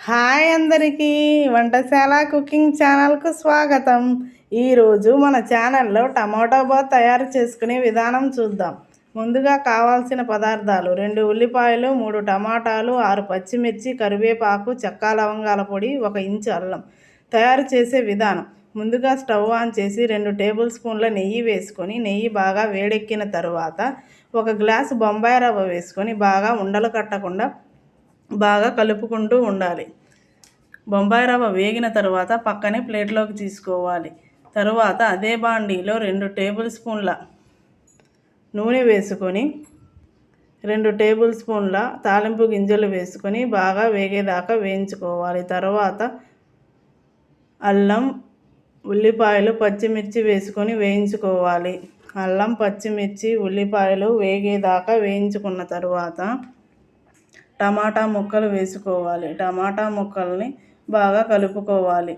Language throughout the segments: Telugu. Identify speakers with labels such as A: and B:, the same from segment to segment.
A: హాయ్ అందరికీ, వంటశాల కుకింగ్ ఛానల్కు స్వాగతం. ఈరోజు మన ఛానల్లో టమాటో బాత్ తయారు చేసుకునే విధానం చూద్దాం. ముందుగా కావాల్సిన పదార్థాలు: 2 ఉల్లిపాయలు, 3 టమాటాలు, 6 పచ్చిమిర్చి, కరివేపాకు, చెక్క లవంగాల పొడి, 1 ఇంచు అల్లం. తయారు చేసే విధానం: ముందుగా స్టవ్ ఆన్ చేసి 2 టేబుల్ స్పూన్ల నెయ్యి వేసుకొని, నెయ్యి బాగా వేడెక్కిన తరువాత 1 గ్లాసు బొంబాయి రవ్వ వేసుకొని బాగా ఉండలు కట్టకుండా బాగా కలుపుకుంటూ ఉండాలి. బొంబాయి రవ్వ వేగిన తర్వాత పక్కనే ప్లేట్లోకి తీసుకోవాలి. తరువాత అదే బాండీలో 2 టేబుల్ స్పూన్ల నూనె వేసుకొని 2 టేబుల్ స్పూన్ల తాలింపు గింజలు వేసుకొని బాగా వేగేదాకా వేయించుకోవాలి. తర్వాత అల్లం, ఉల్లిపాయలు, పచ్చిమిర్చి వేసుకొని వేయించుకోవాలి. అల్లం, పచ్చిమిర్చి, ఉల్లిపాయలు వేగేదాకా వేయించుకున్న తర్వాత టమాటా ముక్కలు వేసుకోవాలి. టమాటా ముక్కల్ని బాగా కలుపుకోవాలి.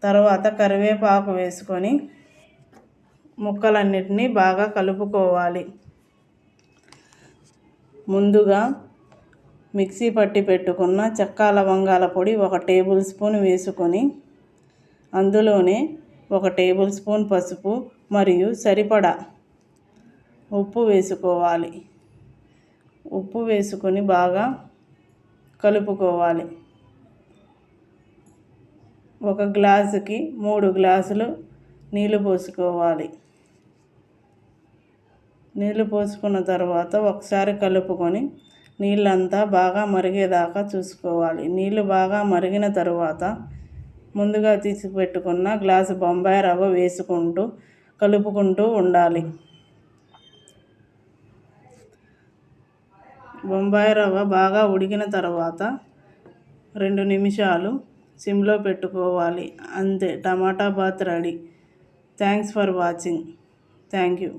A: తర్వాత కరివేపాకు వేసుకొని ముక్కలన్నిటినీ బాగా కలుపుకోవాలి. ముందుగా మిక్సీ పట్టి పెట్టుకున్న చెక్క లవంగాల పొడి 1 టేబుల్ స్పూన్ వేసుకొని అందులోనే 1 టేబుల్ స్పూన్ పసుపు మరియు సరిపడా ఉప్పు వేసుకోవాలి. ఉప్పు వేసుకొని బాగా కలుపుకోవాలి. 1 గ్లాసుకి 3 గ్లాసులు నీళ్ళు పోసుకోవాలి. నీళ్ళు పోసుకున్న తర్వాత ఒకసారి కలుపుకొని నీళ్ళంతా బాగా మరిగేదాకా చూసుకోవాలి. నీళ్ళు బాగా మరిగిన తర్వాత ముందుగా తీసి పెట్టుకున్న గ్లాసు బొంబాయి రవ్వ వేసుకుంటూ కలుపుకుంటూ ఉండాలి. బొంబాయి రవ్వ బాగా ఉడికిన తర్వాత 2 నిమిషాలు సిమ్లో పెట్టుకోవాలి. అంతే, tomato bath ready. Thanks for watching. Thank you.